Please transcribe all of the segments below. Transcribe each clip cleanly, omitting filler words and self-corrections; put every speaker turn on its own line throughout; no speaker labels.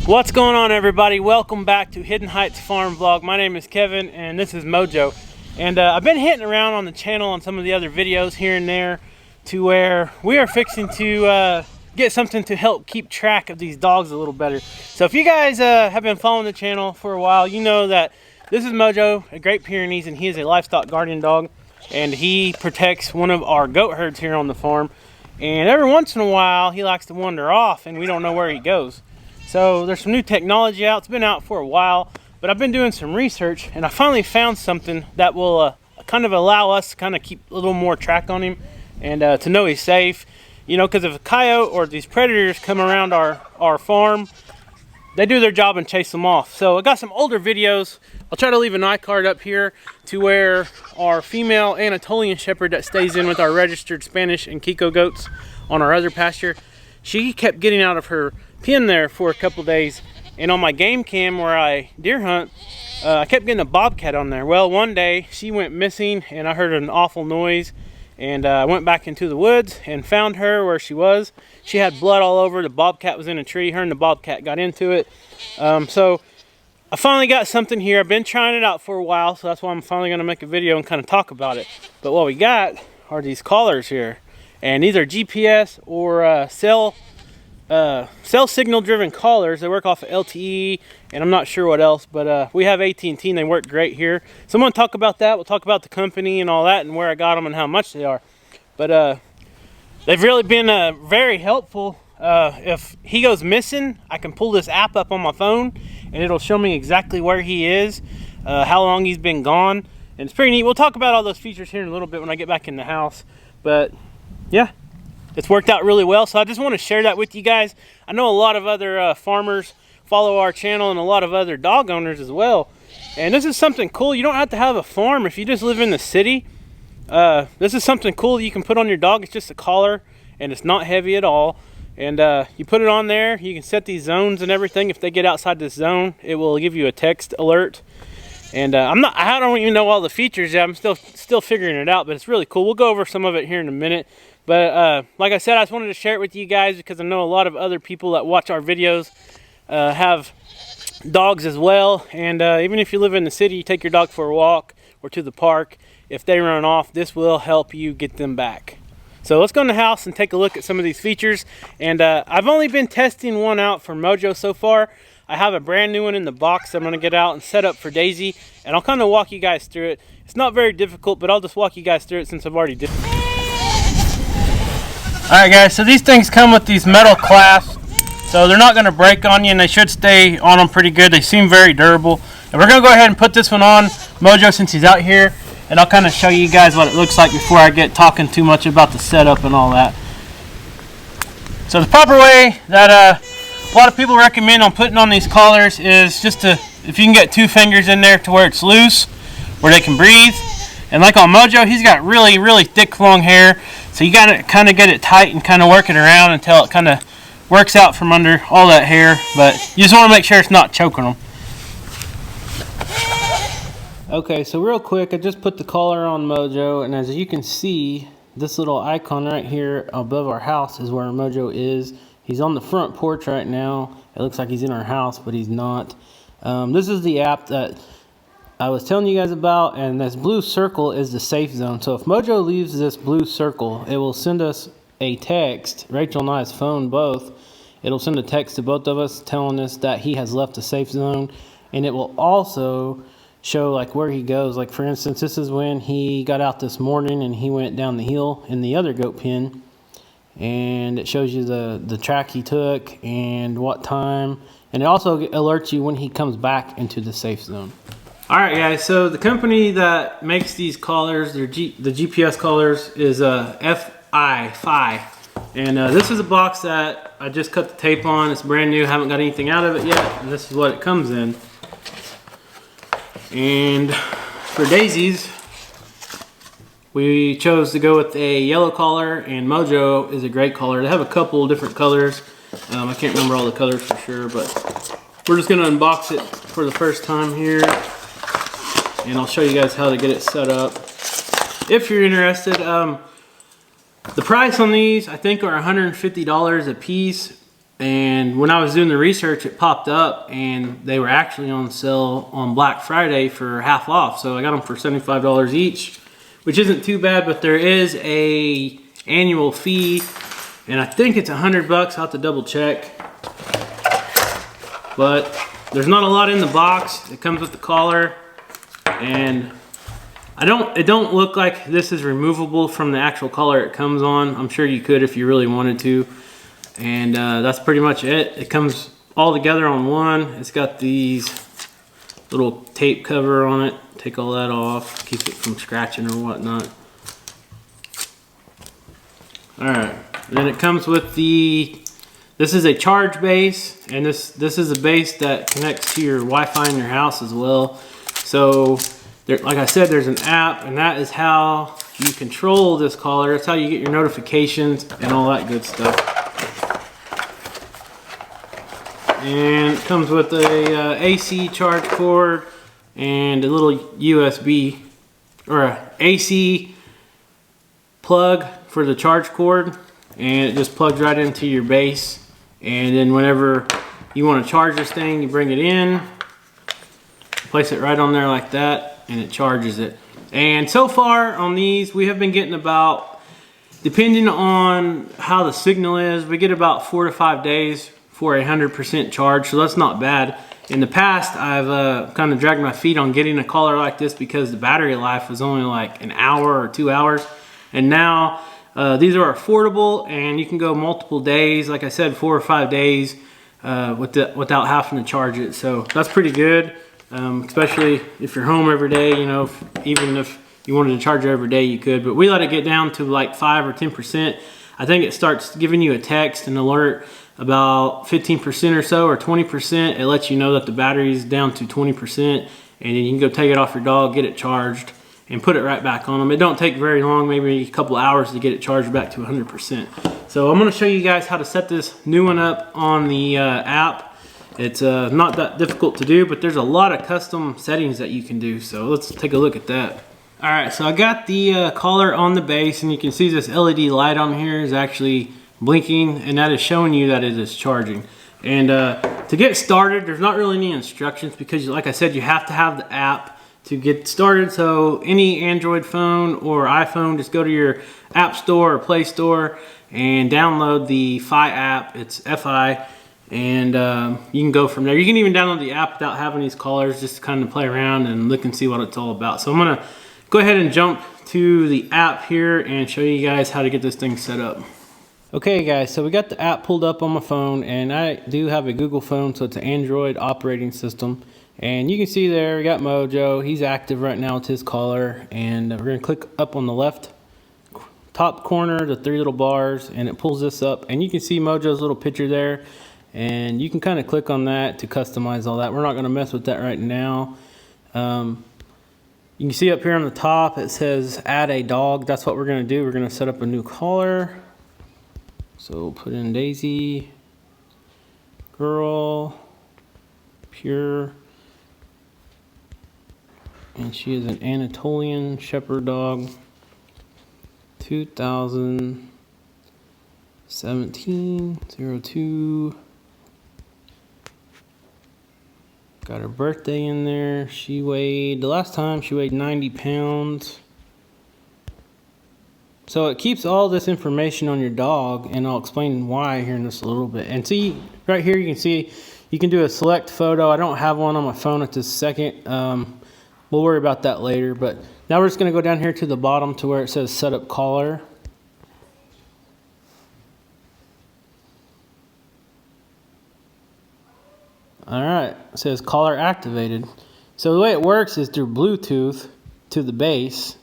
What's going on, everybody? Welcome back to Hiddenheightsfarm vlog. My name is Kevin and this is Mojo, and I've been hitting around on the channel on some of the other videos here and there to where we are fixing to get something to help keep track of these dogs a little better. So if you guys have been following the channel for a while, you know that this is Mojo, a Great Pyrenees, and he is a livestock guardian dog, and he protects one of our goat herds here on the farm. And every once in a while he likes to wander off and we don't know where he goes. So there's some new technology out. It's been out for a while, but I've been doing some research and I finally found something that will kind of allow us to kind of keep a little more track on him and to know he's safe. You know, because if a coyote or these predators come around our farm, they do their job and chase them off. So I got some older videos. I'll try to leave an iCard up here to where our female Anatolian Shepherd that stays in with our registered Spanish and Kiko goats on our other pasture, she kept getting out of her pen there for a couple days, and on my game cam where I deer hunt, I kept getting a bobcat on there. Well, one day she went missing and I heard an awful noise, and I went back into the woods and found her where she was. She had blood all over. The bobcat was in a tree. Her and the bobcat got into it. So I finally got something here. I've been trying it out for a while, so that's why I'm finally going to make a video and kind of talk about it. But what we got are these collars here, and these are GPS or cell signal driven collars. They work off of LTE and I'm not sure what else, but we have AT&T and they work great here. So I'm going to talk about that. We'll talk about the company and all that and where I got them and how much they are. But they've really been very helpful. If he goes missing, I can pull this app up on my phone and it'll show me exactly where he is, how long he's been gone, and it's pretty neat. We'll talk about all those features here in a little bit when I get back in the house. But yeah, it's worked out really well, so I just want to share that with you guys. I know a lot of other farmers follow our channel and a lot of other dog owners as well. And this is something cool. You don't have to have a farm if you just live in the city. This is something cool you can put on your dog. It's just a collar and it's not heavy at all. And you put it on there. You can set these zones and everything. If they get outside this zone, it will give you a text alert. And I don't even know all the features yet. I'm still figuring it out, but it's really cool. We'll go over some of it here in a minute. But like I said, I just wanted to share it with you guys because I know a lot of other people that watch our videos have dogs as well. And even if you live in the city, you take your dog for a walk or to the park, if they run off, this will help you get them back. So let's go in the house and take a look at some of these features. And I've only been testing one out for Mojo so far. I have a brand new one in the box I'm going to get out and set up for Daisy. And I'll kind of walk you guys through it. It's not very difficult, but I'll just walk you guys through it since I've already did it. Alright guys, so these things come with these metal clasps, so they're not going to break on you and they should stay on them pretty good. They seem very durable. And we're going to go ahead and put this one on Mojo since he's out here, and I'll kind of show you guys what it looks like before I get talking too much about the setup and all that. So the proper way that a lot of people recommend on putting on these collars is just to, if you can get 2 fingers in there to where it's loose, where they can breathe. And like on Mojo, he's got really, really thick, long hair. So you gotta kind of get it tight and kind of work it around until it kind of works out from under all that hair. But you just want to make sure it's not choking them. Okay, so real quick, I just put the collar on Mojo, and as you can see, this little icon right here above our house is where Mojo is. He's on the front porch right now. It looks like he's in our house, but he's not. This is the app that I was telling you guys about, and this blue circle is the safe zone. So if Mojo leaves this blue circle, it will send us a text. Rachel and I's phone both. It'll send a text to both of us telling us that he has left the safe zone, and it will also show like where he goes. Like for instance, this is when he got out this morning and he went down the hill in the other goat pen, and it shows you the track he took and what time, and it also alerts you when he comes back into the safe zone. Alright guys, so the company that makes these collars, the GPS collars, is tryfi. And this is a box that I just cut the tape on. It's brand new, haven't got anything out of it yet, and this is what it comes in. And for Daisy's, we chose to go with a yellow collar, and Mojo is a gray collar. They have a couple different colors. I can't remember all the colors for sure, but we're just going to unbox it for the first time here. And I'll show you guys how to get it set up if you're interested. The price on these I think are $150 a piece. And when I was doing the research, it popped up and they were actually on sale on Black Friday for half off. So I got them for $75 each, which isn't too bad, but there is a annual fee, and I think it's $100. I'll have to double check. But there's not a lot in the box. It comes with the collar, and it don't look like this is removable from the actual collar it comes on. I'm sure you could if you really wanted to. And that's pretty much it. It comes all together on one. It's got these little tape cover on it. Take all that off, keep it from scratching or whatnot. All right, then it comes with this is a charge base, and this is a base that connects to your Wi-Fi in your house as well. So there, like I said, there's an app, and that is how you control this collar. That's how you get your notifications and all that good stuff. And it comes with a AC charge cord and a little USB or a AC plug for the charge cord, and it just plugs right into your base. And then whenever you want to charge this thing, you bring it in, place it right on there like that, and it charges it. And so far on these, we have been getting about, depending on how the signal is, we get about 4 to 5 days for 100% charge, so that's not bad. In the past, I've kind of dragged my feet on getting a collar like this because the battery life was only like an hour or 2 hours. And now these are affordable, and you can go multiple days, like I said, 4 or 5 days without having to charge it. So that's pretty good, especially if you're home every day. You know, even if you wanted to charge it every day, you could. But we let it get down to like 5 or 10%. I think it starts giving you a text, an alert, about 15% or so, or 20%. It lets you know that the battery is down to 20%, and then you can go take it off your dog, get it charged, and put it right back on them. It don't take very long, maybe a couple hours to get it charged back to 100%. So I'm gonna show you guys how to set this new one up on the app. It's not that difficult to do, but there's a lot of custom settings that you can do. So let's take a look at that. All right, so I got the collar on the base, and you can see this LED light on here is actually blinking, and that is showing you that it is charging. And to get started, there's not really any instructions because, like I said, you have to have the app to get started. So any Android phone or iPhone, just go to your app store or Play Store and download the Fi app. It's Fi, and you can go from there. You can even download the app without having these collars, just to kind of play around and look and see what it's all about. So I'm gonna go ahead and jump to the app here and show you guys how to get this thing set up. Okay guys, so we got the app pulled up on my phone, and I do have a Google phone, so it's an Android operating system. And you can see there, we got Mojo. He's active right now with his collar, and we're gonna click up on the left top corner, the 3 little bars, and it pulls this up, and you can see Mojo's little picture there, and you can kind of click on that to customize all that. We're not gonna mess with that right now. You can see up here on the top, it says add a dog. That's what we're gonna do. We're gonna set up a new collar. So put in Daisy, girl, pure, and she is an Anatolian Shepherd dog, 2017, 02. Got her birthday in there. The last time she weighed 90 pounds. So it keeps all this information on your dog, and I'll explain why here in just a little bit. And see, right here you can see, you can do a select photo. I don't have one on my phone at this second. We'll worry about that later. But now we're just gonna go down here to the bottom to where it says set up collar. All right, it says collar activated. So the way it works is through Bluetooth to the base.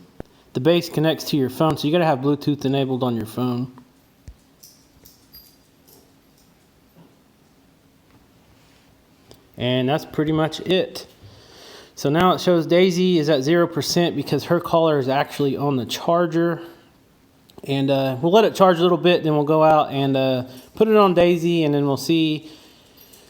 The base connects to your phone, so you gotta have Bluetooth enabled on your phone. And that's pretty much it. So now it shows Daisy is at 0% because her collar is actually on the charger. And we'll let it charge a little bit, then we'll go out and put it on Daisy, and then we'll see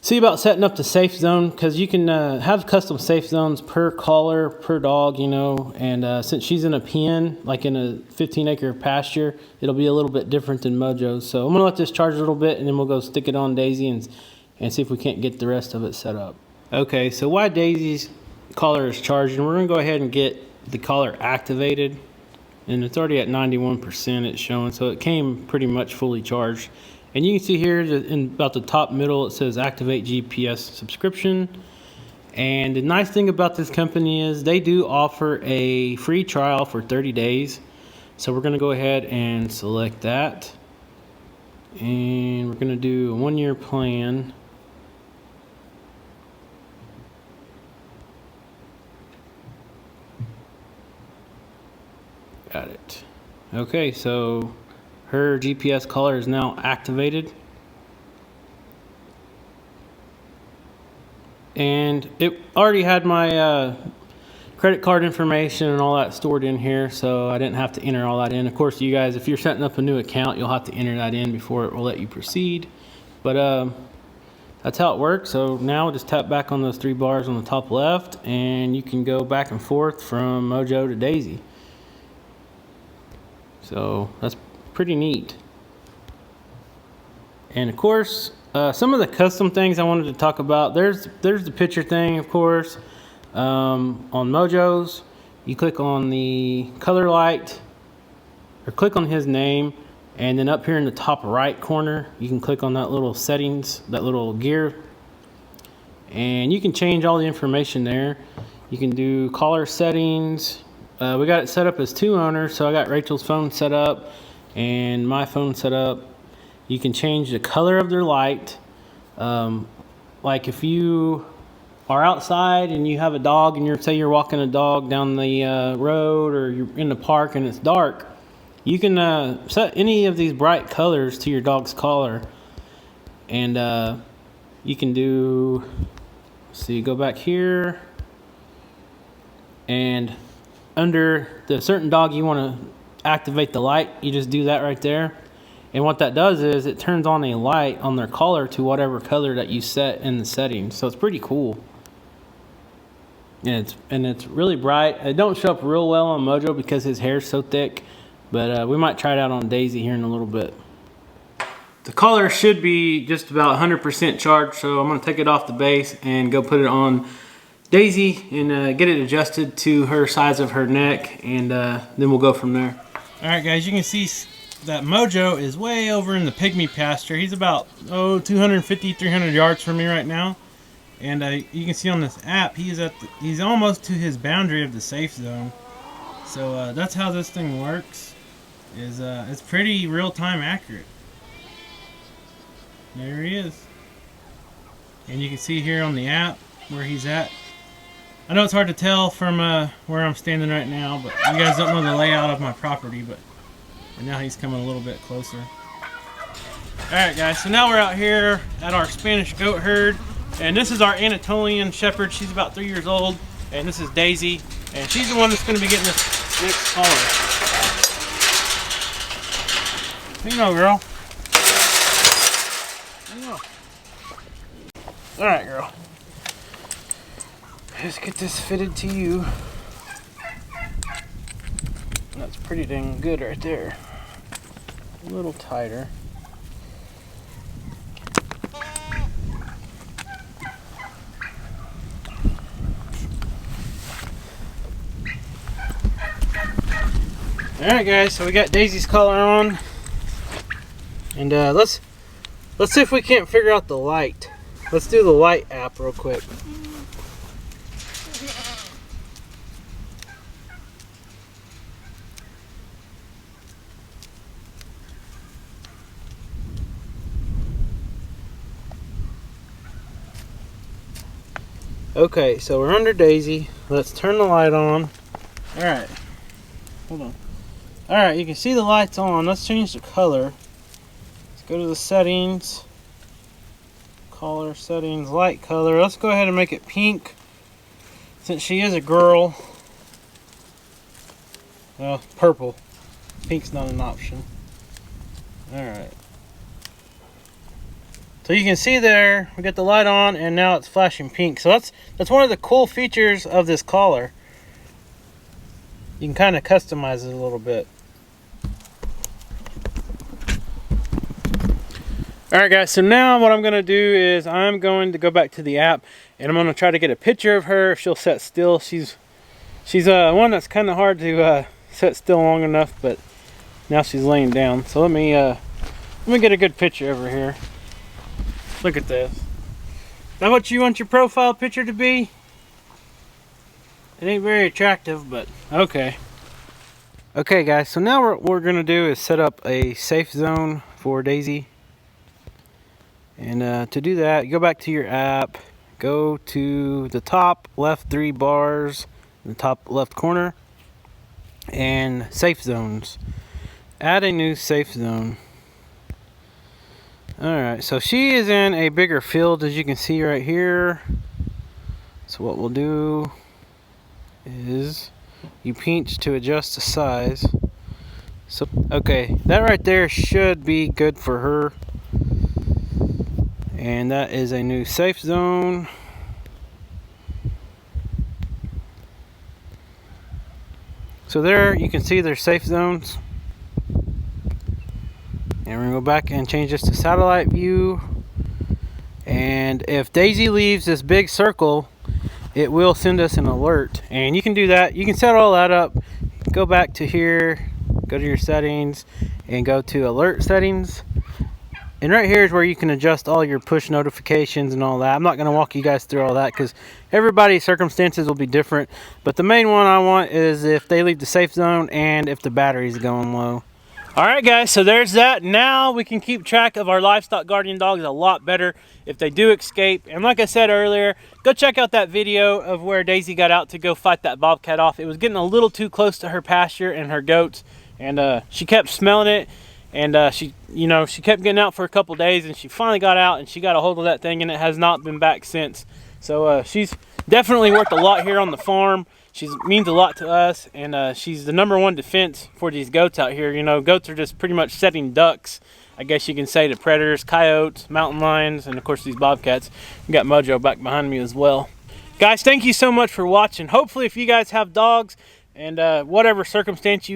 see about setting up the safe zone, because you can have custom safe zones per collar, per dog, you know, and since she's in a pen, like in a 15-acre pasture, it'll be a little bit different than Mojo's. So I'm gonna let this charge a little bit, and then we'll go stick it on Daisy and see if we can't get the rest of it set up. Okay, so while Daisy's collar is charging, we're gonna go ahead and get the collar activated, and it's already at 91% it's showing, so it came pretty much fully charged. And you can see here in about the top middle, it says activate GPS subscription. And the nice thing about this company is they do offer a free trial for 30 days. So we're gonna go ahead and select that. And we're gonna do a 1-year plan. Got it. Okay, so her GPS collar is now activated. And it already had my credit card information and all that stored in here, so I didn't have to enter all that in. Of course, you guys, if you're setting up a new account, you'll have to enter that in before it will let you proceed. But that's how it works. So now just tap back on those 3 bars on the top left, and you can go back and forth from Mojo to Daisy. So that's pretty neat. And of course, some of the custom things I wanted to talk about, there's the picture thing, of course. On Mojo's, you click on the color light, or click on his name, and then up here in the top right corner, you can click on that little settings, that little gear, and you can change all the information there. You can do collar settings. We got it set up as 2 owners, so I got Rachel's phone set up and my phone set up. You can change the color of their light. Like if you are outside and you have a dog and say you're walking a dog down the road, or you're in the park and it's dark, you can set any of these bright colors to your dog's collar. And you can do, let's see, go back here, and under the certain dog you want to activate the light, you just do that right there. And what that does is it turns on a light on their collar to whatever color that you set in the settings. So it's pretty cool. And it's really bright. It don't show up real well on Mojo because his hair's so thick, but we might try it out on Daisy here in a little bit. The collar should be just about 100% charged, so I'm going to take it off the base and go put it on Daisy and get it adjusted to her size of her neck, and then we'll go from there. Alright guys, you can see that Mojo is way over in the pygmy pasture. He's about 250, 300 yards from me right now. And you can see on this app, he's almost to his boundary of the safe zone. So that's how this thing works. It's pretty real-time accurate. There he is. And you can see here on the app where he's at. I know it's hard to tell from where I'm standing right now, but you guys don't know the layout of my property, but now he's coming a little bit closer. Alright guys, so now we're out here at our Spanish goat herd, and this is our Anatolian shepherd. She's about 3 years old, and this is Daisy, and she's the one that's going to be getting this next collar. You know, girl. You know. Alright, girl. Let's get this fitted to you. That's pretty dang good right there. A little tighter. Alright guys, so we got Daisy's collar on. And let's see if we can't figure out the light. Let's do the light app real quick. Okay, so we're under Daisy. Let's turn the light on. Alright. Hold on. Alright, you can see the lights on. Let's change the color. Let's go to the settings. Color settings, light color. Let's go ahead and make it pink. Since she is a girl. Well, purple. Pink's not an option. Alright. So you can see there, we got the light on and now it's flashing pink. So that's one of the cool features of this collar. You can kind of customize it a little bit. Alright guys, so now what I'm going to do is I'm going to go back to the app and I'm going to try to get a picture of her if she'll set still. She's one that's kind of hard to set still long enough, but now she's laying down. So let me get a good picture of her here. Look at this. Is that what you want your profile picture to be? It ain't very attractive, but okay. Okay guys, so now what we're going to do is set up a safe zone for Daisy. And to do that, you go back to your app, go to the top left 3 bars in the top left corner, and safe zones. Add a new safe zone. Alright, so she is in a bigger field, as you can see right here. So what we'll do is you pinch to adjust the size. So okay, that right there should be good for her. And that is a new safe zone. So there you can see there's safe zones. And we're going to go back and change this to satellite view. And if Daisy leaves this big circle, it will send us an alert. And you can do that. You can set all that up. Go back to here, go to your settings, and go to alert settings. And right here is where you can adjust all your push notifications and all that. I'm not going to walk you guys through all that because everybody's circumstances will be different. But the main one I want is if they leave the safe zone and if the battery's going low. Alright guys, so there's that. Now we can keep track of our livestock guardian dogs a lot better if they do escape. And like I said earlier, go check out that video of where Daisy got out to go fight that bobcat off. It was getting a little too close to her pasture and her goats. And she kept smelling it. And she kept getting out for a couple days, and she finally got out and she got a hold of that thing, and it has not been back since. So she's definitely worth a lot here on the farm. She means a lot to us, and she's the #1 defense for these goats out here. You know, goats are just pretty much setting ducks, I guess you can say, to predators, coyotes, mountain lions, and of course these bobcats. We got Mojo back behind me as well. Guys, thank you so much for watching. Hopefully if you guys have dogs, and whatever circumstance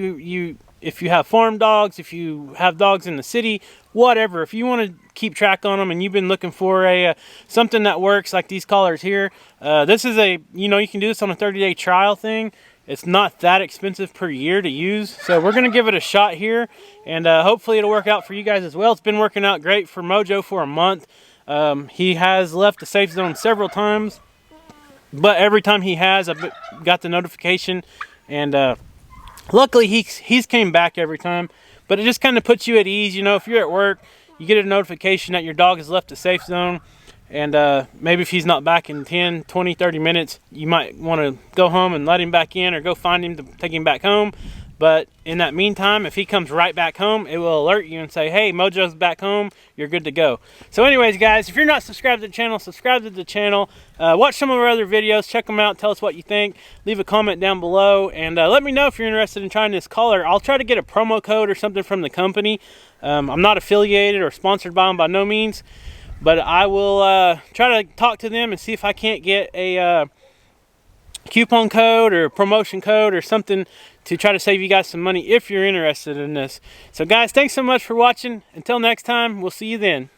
if you have farm dogs, if you have dogs in the city, whatever, if you want to keep track on them and you've been looking for a something that works like these collars here, this is you can do this on a 30-day trial thing. It's not that expensive per year to use, so we're going to give it a shot here, and hopefully it'll work out for you guys as well. It's been working out great for Mojo for a month. He has left the safe zone several times, but every time he has, I've got the notification, and luckily he's came back every time. But it just kind of puts you at ease. You know, if you're at work, you get a notification that your dog has left the safe zone, and maybe if he's not back in 10, 20, 30 minutes, you might want to go home and let him back in, or go find him to take him back home. But in that meantime, if he comes right back home, it will alert you and say, hey, Mojo's back home, you're good to go. So anyways, guys, if you're not subscribed to the channel, subscribe to the channel. Watch some of our other videos, check them out, tell us what you think. Leave a comment down below, and let me know if you're interested in trying this collar. I'll try to get a promo code or something from the company. I'm not affiliated or sponsored by them by no means, but I will try to talk to them and see if I can't get a coupon code or promotion code or something to try to save you guys some money if you're interested in this. So guys, thanks so much for watching. Until next time, we'll see you then.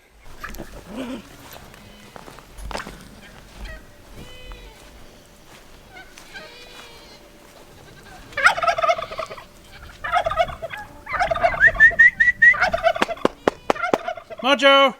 Mojo!